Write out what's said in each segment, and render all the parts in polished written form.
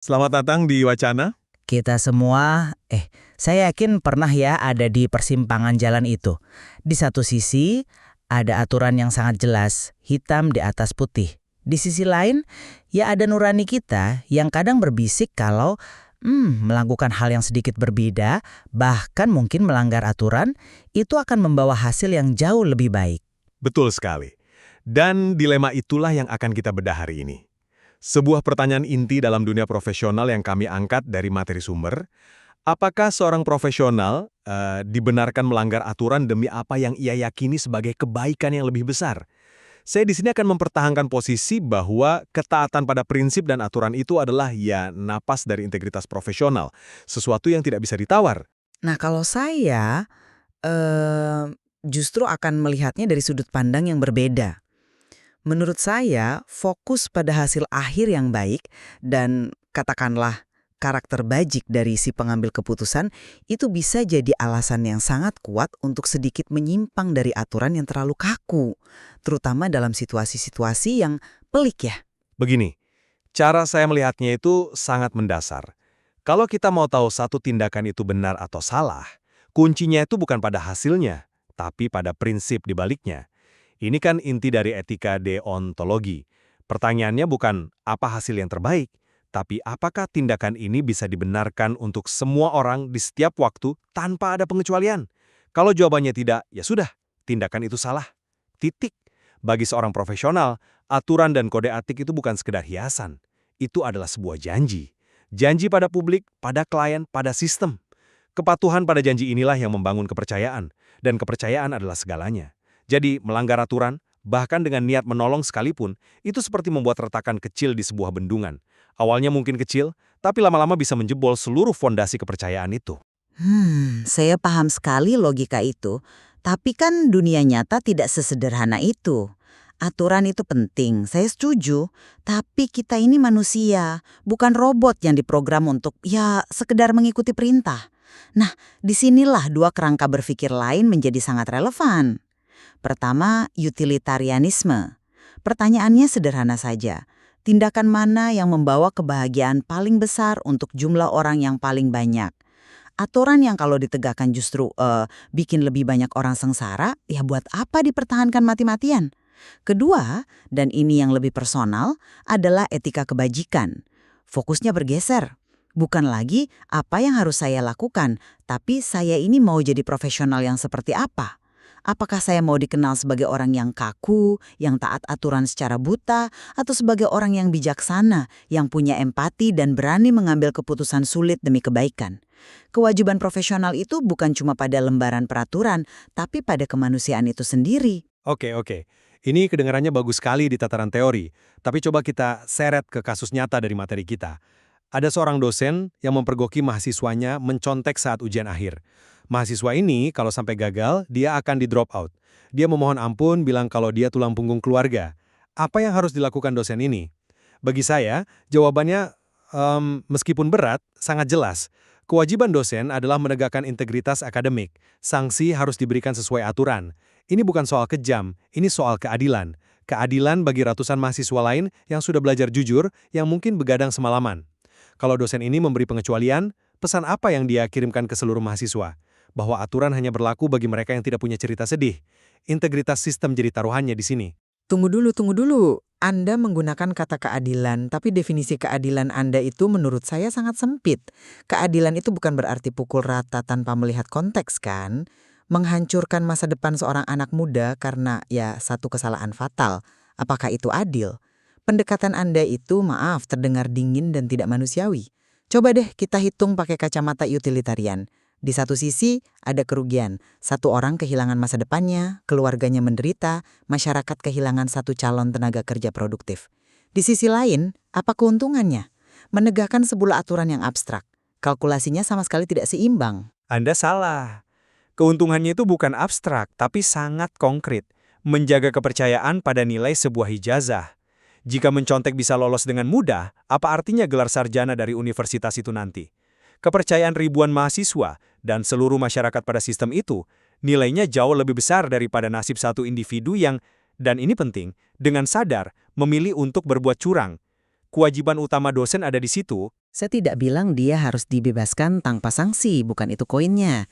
Selamat datang di Wacana. Kita semua, saya yakin pernah ya ada di persimpangan jalan itu. Di satu sisi, ada aturan yang sangat jelas, hitam di atas putih. Di sisi lain, ya ada nurani kita yang kadang berbisik kalau melakukan hal yang sedikit berbeda, bahkan mungkin melanggar aturan, itu akan membawa hasil yang jauh lebih baik. Betul sekali. Dan dilema itulah yang akan kita bedah hari ini. Sebuah pertanyaan inti dalam dunia profesional yang kami angkat dari materi sumber, apakah seorang profesional dibenarkan melanggar aturan demi apa yang ia yakini sebagai kebaikan yang lebih besar? Saya di sini akan mempertahankan posisi bahwa ketaatan pada prinsip dan aturan itu adalah ya napas dari integritas profesional, sesuatu yang tidak bisa ditawar. Nah kalau saya justru akan melihatnya dari sudut pandang yang berbeda. Menurut saya, fokus pada hasil akhir yang baik dan katakanlah karakter bajik dari si pengambil keputusan itu bisa jadi alasan yang sangat kuat untuk sedikit menyimpang dari aturan yang terlalu kaku, terutama dalam situasi-situasi yang pelik ya. Begini, cara saya melihatnya itu sangat mendasar. Kalau kita mau tahu satu tindakan itu benar atau salah, kuncinya itu bukan pada hasilnya, tapi pada prinsip di baliknya. Ini kan inti dari etika deontologi. Pertanyaannya bukan apa hasil yang terbaik, tapi apakah tindakan ini bisa dibenarkan untuk semua orang di setiap waktu tanpa ada pengecualian. Kalau jawabannya tidak, ya sudah, tindakan itu salah. Titik. Bagi seorang profesional, aturan dan kode etik itu bukan sekedar hiasan. Itu adalah sebuah janji. Janji pada publik, pada klien, pada sistem. Kepatuhan pada janji inilah yang membangun kepercayaan, dan kepercayaan adalah segalanya. Jadi, melanggar aturan, bahkan dengan niat menolong sekalipun, itu seperti membuat retakan kecil di sebuah bendungan. Awalnya mungkin kecil, tapi lama-lama bisa menjebol seluruh fondasi kepercayaan itu. Saya paham sekali logika itu, tapi kan dunia nyata tidak sesederhana itu. Aturan itu penting, saya setuju, tapi kita ini manusia, bukan robot yang diprogram untuk sekedar mengikuti perintah. Nah, disinilah dua kerangka berpikir lain menjadi sangat relevan. Pertama, utilitarianisme. Pertanyaannya sederhana saja. Tindakan mana yang membawa kebahagiaan paling besar untuk jumlah orang yang paling banyak? Aturan yang kalau ditegakkan justru bikin lebih banyak orang sengsara, ya buat apa dipertahankan mati-matian? Kedua, dan ini yang lebih personal, adalah etika kebajikan. Fokusnya bergeser. Bukan lagi apa yang harus saya lakukan, tapi saya ini mau jadi profesional yang seperti apa? Apakah saya mau dikenal sebagai orang yang kaku, yang taat aturan secara buta, atau sebagai orang yang bijaksana, yang punya empati dan berani mengambil keputusan sulit demi kebaikan? Kewajiban profesional itu bukan cuma pada lembaran peraturan, tapi pada kemanusiaan itu sendiri. Oke. Ini kedengarannya bagus sekali di tataran teori, tapi coba kita seret ke kasus nyata dari materi kita. Ada seorang dosen yang mempergoki mahasiswanya mencontek saat ujian akhir. Mahasiswa ini kalau sampai gagal, dia akan di-drop out. Dia memohon ampun, bilang kalau dia tulang punggung keluarga. Apa yang harus dilakukan dosen ini? Bagi saya, jawabannya meskipun berat, sangat jelas. Kewajiban dosen adalah menegakkan integritas akademik. Sanksi harus diberikan sesuai aturan. Ini bukan soal kejam, ini soal keadilan. Keadilan bagi ratusan mahasiswa lain yang sudah belajar jujur, yang mungkin begadang semalaman. Kalau dosen ini memberi pengecualian, pesan apa yang dia kirimkan ke seluruh mahasiswa? Bahwa aturan hanya berlaku bagi mereka yang tidak punya cerita sedih. Integritas sistem jadi taruhannya di sini. Tunggu dulu. Anda menggunakan kata keadilan, tapi definisi keadilan Anda itu menurut saya sangat sempit. Keadilan itu bukan berarti pukul rata tanpa melihat konteks kan? Menghancurkan masa depan seorang anak muda karena satu kesalahan fatal. Apakah itu adil? Pendekatan Anda itu, maaf, terdengar dingin dan tidak manusiawi. Coba deh kita hitung pakai kacamata utilitarian. Di satu sisi, ada kerugian. Satu orang kehilangan masa depannya, keluarganya menderita, masyarakat kehilangan satu calon tenaga kerja produktif. Di sisi lain, apa keuntungannya? Menegakkan sebuah aturan yang abstrak. Kalkulasinya sama sekali tidak seimbang. Anda salah. Keuntungannya itu bukan abstrak, tapi sangat konkret. Menjaga kepercayaan pada nilai sebuah ijazah. Jika mencontek bisa lolos dengan mudah, apa artinya gelar sarjana dari universitas itu nanti? Kepercayaan ribuan mahasiswa dan seluruh masyarakat pada sistem itu, nilainya jauh lebih besar daripada nasib satu individu yang, dan ini penting, dengan sadar memilih untuk berbuat curang. kewajiban utama dosen ada di situ. Saya tidak bilang dia harus dibebaskan tanpa sanksi, bukan itu koinnya.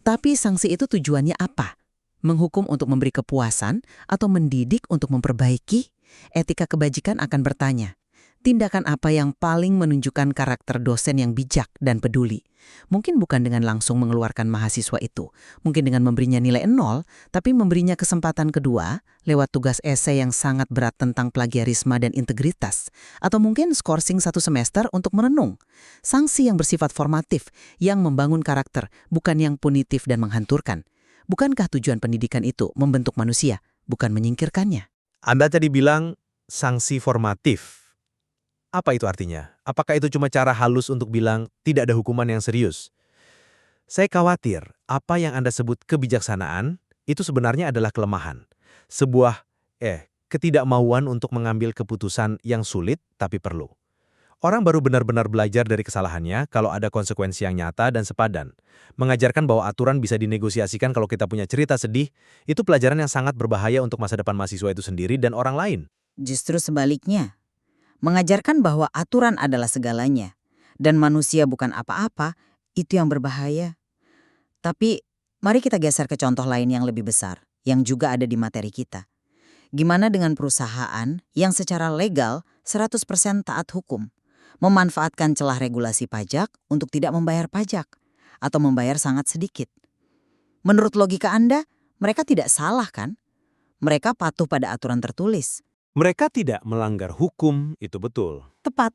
Tapi sanksi itu tujuannya apa? Menghukum untuk memberi kepuasan atau mendidik untuk memperbaiki? Etika kebajikan akan bertanya, tindakan apa yang paling menunjukkan karakter dosen yang bijak dan peduli? Mungkin bukan dengan langsung mengeluarkan mahasiswa itu, mungkin dengan memberinya nilai 0, tapi memberinya kesempatan kedua lewat tugas esai yang sangat berat tentang plagiarisme dan integritas, atau mungkin skorsing 1 semester untuk merenung. Sanksi yang bersifat formatif, yang membangun karakter, bukan yang punitif dan menghancurkan. Bukankah tujuan pendidikan itu membentuk manusia, bukan menyingkirkannya? Anda tadi bilang sanksi formatif. Apa itu artinya? Apakah itu cuma cara halus untuk bilang tidak ada hukuman yang serius? Saya khawatir apa yang Anda sebut kebijaksanaan itu sebenarnya adalah kelemahan. Sebuah ketidakmauan untuk mengambil keputusan yang sulit tapi perlu. Orang baru benar-benar belajar dari kesalahannya kalau ada konsekuensi yang nyata dan sepadan. Mengajarkan bahwa aturan bisa dinegosiasikan kalau kita punya cerita sedih, itu pelajaran yang sangat berbahaya untuk masa depan mahasiswa itu sendiri dan orang lain. Justru sebaliknya. Mengajarkan bahwa aturan adalah segalanya. Dan manusia bukan apa-apa, itu yang berbahaya. Tapi mari kita geser ke contoh lain yang lebih besar, yang juga ada di materi kita. Gimana dengan perusahaan yang secara legal 100% taat hukum? Memanfaatkan celah regulasi pajak untuk tidak membayar pajak atau membayar sangat sedikit. Menurut logika Anda, mereka tidak salah kan? Mereka patuh pada aturan tertulis. Mereka tidak melanggar hukum, itu betul. Tepat.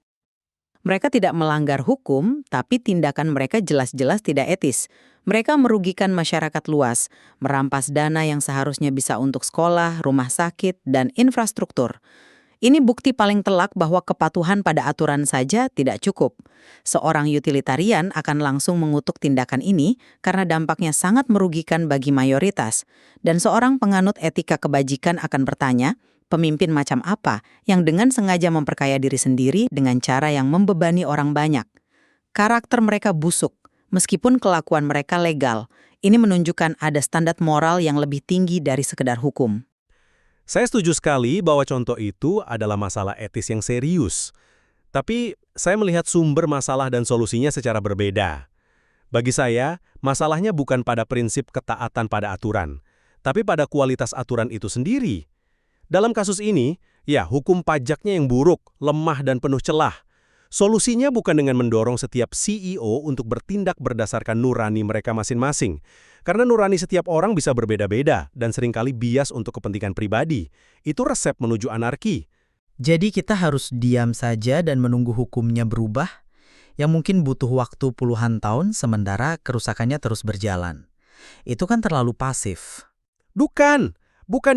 Mereka tidak melanggar hukum, tapi tindakan mereka jelas-jelas tidak etis. Mereka merugikan masyarakat luas, merampas dana yang seharusnya bisa untuk sekolah, rumah sakit, dan infrastruktur. Ini bukti paling telak bahwa kepatuhan pada aturan saja tidak cukup. Seorang utilitarian akan langsung mengutuk tindakan ini karena dampaknya sangat merugikan bagi mayoritas. Dan seorang penganut etika kebajikan akan bertanya, pemimpin macam apa yang dengan sengaja memperkaya diri sendiri dengan cara yang membebani orang banyak? Karakter mereka busuk, meskipun kelakuan mereka legal. Ini menunjukkan ada standar moral yang lebih tinggi dari sekedar hukum. Saya setuju sekali bahwa contoh itu adalah masalah etis yang serius. Tapi saya melihat sumber masalah dan solusinya secara berbeda. Bagi saya, masalahnya bukan pada prinsip ketaatan pada aturan, tapi pada kualitas aturan itu sendiri. Dalam kasus ini, hukum pajaknya yang buruk, lemah dan penuh celah. Solusinya bukan dengan mendorong setiap CEO untuk bertindak berdasarkan nurani mereka masing-masing. Karena nurani setiap orang bisa berbeda-beda dan seringkali bias untuk kepentingan pribadi. Itu resep menuju anarki. Jadi kita harus diam saja dan menunggu hukumnya berubah, yang mungkin butuh waktu puluhan tahun sementara kerusakannya terus berjalan. Itu kan terlalu pasif. Bukan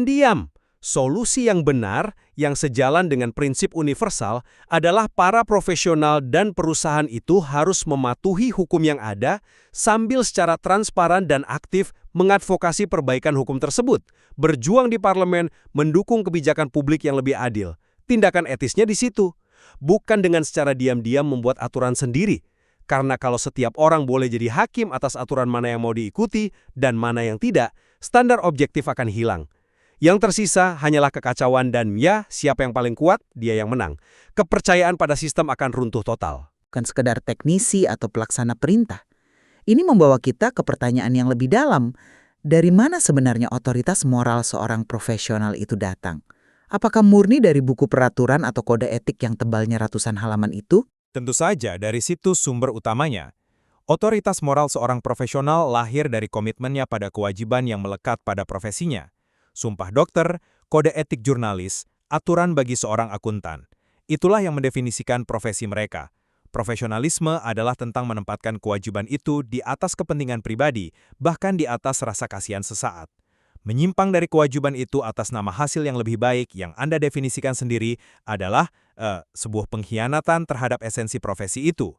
diam. Solusi yang benar, yang sejalan dengan prinsip universal, adalah para profesional dan perusahaan itu harus mematuhi hukum yang ada sambil secara transparan dan aktif mengadvokasi perbaikan hukum tersebut, berjuang di parlemen, mendukung kebijakan publik yang lebih adil. Tindakan etisnya di situ, bukan dengan secara diam-diam membuat aturan sendiri. Karena kalau setiap orang boleh jadi hakim atas aturan mana yang mau diikuti dan mana yang tidak, standar objektif akan hilang. Yang tersisa hanyalah kekacauan dan siapa yang paling kuat, dia yang menang. Kepercayaan pada sistem akan runtuh total. Bukan sekedar teknisi atau pelaksana perintah. Ini membawa kita ke pertanyaan yang lebih dalam. Dari mana sebenarnya otoritas moral seorang profesional itu datang? Apakah murni dari buku peraturan atau kode etik yang tebalnya ratusan halaman itu? Tentu saja dari situ sumber utamanya. Otoritas moral seorang profesional lahir dari komitmennya pada kewajiban yang melekat pada profesinya. Sumpah dokter, kode etik jurnalis, aturan bagi seorang akuntan. Itulah yang mendefinisikan profesi mereka. Profesionalisme adalah tentang menempatkan kewajiban itu di atas kepentingan pribadi, bahkan di atas rasa kasihan sesaat. Menyimpang dari kewajiban itu atas nama hasil yang lebih baik yang Anda definisikan sendiri adalah sebuah pengkhianatan terhadap esensi profesi itu.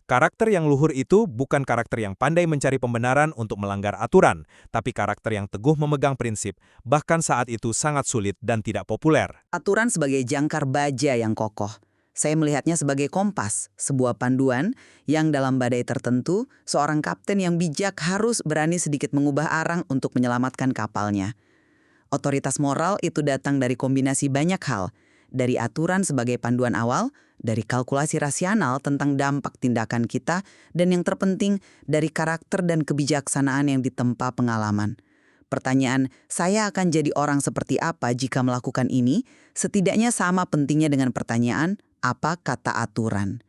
Karakter yang luhur itu bukan karakter yang pandai mencari pembenaran untuk melanggar aturan, tapi karakter yang teguh memegang prinsip, bahkan saat itu sangat sulit dan tidak populer. Aturan sebagai jangkar baja yang kokoh. Saya melihatnya sebagai kompas, sebuah panduan yang dalam badai tertentu, seorang kapten yang bijak harus berani sedikit mengubah arang untuk menyelamatkan kapalnya. Otoritas moral itu datang dari kombinasi banyak hal, dari aturan sebagai panduan awal, dari kalkulasi rasional tentang dampak tindakan kita, dan yang terpenting dari karakter dan kebijaksanaan yang ditempa pengalaman. Pertanyaan, saya akan jadi orang seperti apa jika melakukan ini, setidaknya sama pentingnya dengan pertanyaan, apa kata aturan?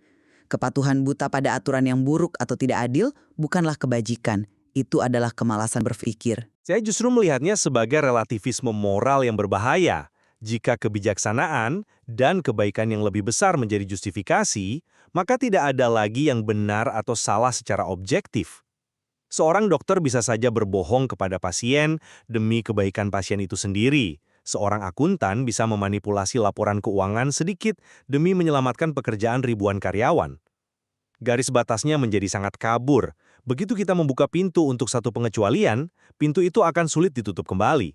Kepatuhan buta pada aturan yang buruk atau tidak adil bukanlah kebajikan, itu adalah kemalasan berpikir. Saya justru melihatnya sebagai relativisme moral yang berbahaya. Jika kebijaksanaan dan kebaikan yang lebih besar menjadi justifikasi, maka tidak ada lagi yang benar atau salah secara objektif. Seorang dokter bisa saja berbohong kepada pasien demi kebaikan pasien itu sendiri. Seorang akuntan bisa memanipulasi laporan keuangan sedikit demi menyelamatkan pekerjaan ribuan karyawan. Garis batasnya menjadi sangat kabur. Begitu kita membuka pintu untuk satu pengecualian, pintu itu akan sulit ditutup kembali.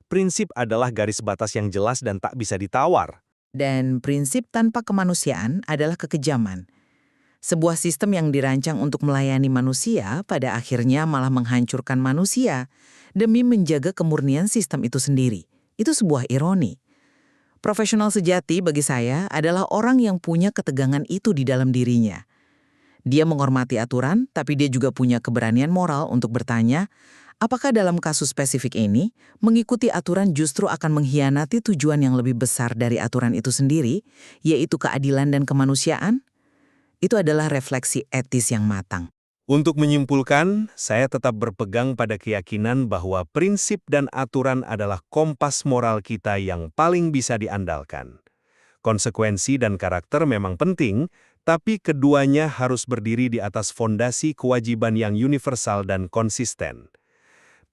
Prinsip adalah garis batas yang jelas dan tak bisa ditawar. Dan prinsip tanpa kemanusiaan adalah kekejaman. Sebuah sistem yang dirancang untuk melayani manusia pada akhirnya malah menghancurkan manusia demi menjaga kemurnian sistem itu sendiri. Itu sebuah ironi. Profesional sejati bagi saya adalah orang yang punya ketegangan itu di dalam dirinya. Dia menghormati aturan, tapi dia juga punya keberanian moral untuk bertanya, apakah dalam kasus spesifik ini, mengikuti aturan justru akan mengkhianati tujuan yang lebih besar dari aturan itu sendiri, yaitu keadilan dan kemanusiaan? Itu adalah refleksi etis yang matang. Untuk menyimpulkan, saya tetap berpegang pada keyakinan bahwa prinsip dan aturan adalah kompas moral kita yang paling bisa diandalkan. Konsekuensi dan karakter memang penting, tapi keduanya harus berdiri di atas fondasi kewajiban yang universal dan konsisten.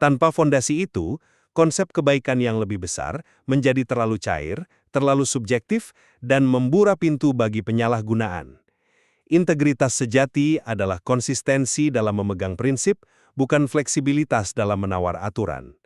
Tanpa fondasi itu, konsep kebaikan yang lebih besar menjadi terlalu cair, terlalu subjektif, dan membuka pintu bagi penyalahgunaan. Integritas sejati adalah konsistensi dalam memegang prinsip, bukan fleksibilitas dalam menawar aturan.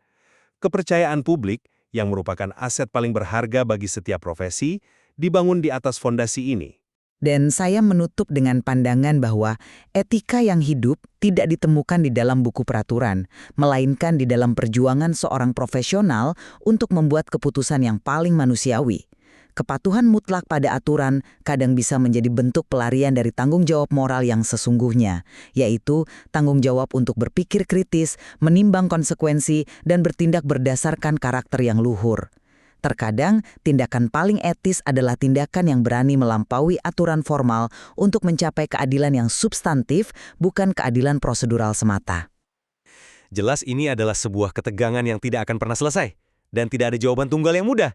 Kepercayaan publik, yang merupakan aset paling berharga bagi setiap profesi, dibangun di atas fondasi ini. Dan saya menutup dengan pandangan bahwa etika yang hidup tidak ditemukan di dalam buku peraturan, melainkan di dalam perjuangan seorang profesional untuk membuat keputusan yang paling manusiawi. Kepatuhan mutlak pada aturan kadang bisa menjadi bentuk pelarian dari tanggung jawab moral yang sesungguhnya, yaitu tanggung jawab untuk berpikir kritis, menimbang konsekuensi, dan bertindak berdasarkan karakter yang luhur. Terkadang, tindakan paling etis adalah tindakan yang berani melampaui aturan formal untuk mencapai keadilan yang substantif, bukan keadilan prosedural semata. Jelas ini adalah sebuah ketegangan yang tidak akan pernah selesai, dan tidak ada jawaban tunggal yang mudah.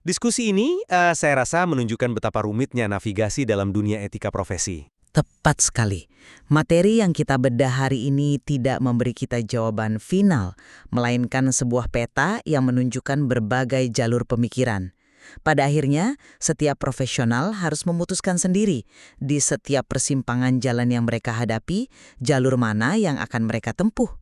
Diskusi ini, saya rasa menunjukkan betapa rumitnya navigasi dalam dunia etika profesi. Tepat sekali. Materi yang kita bedah hari ini tidak memberi kita jawaban final, melainkan sebuah peta yang menunjukkan berbagai jalur pemikiran. Pada akhirnya, setiap profesional harus memutuskan sendiri di setiap persimpangan jalan yang mereka hadapi, jalur mana yang akan mereka tempuh.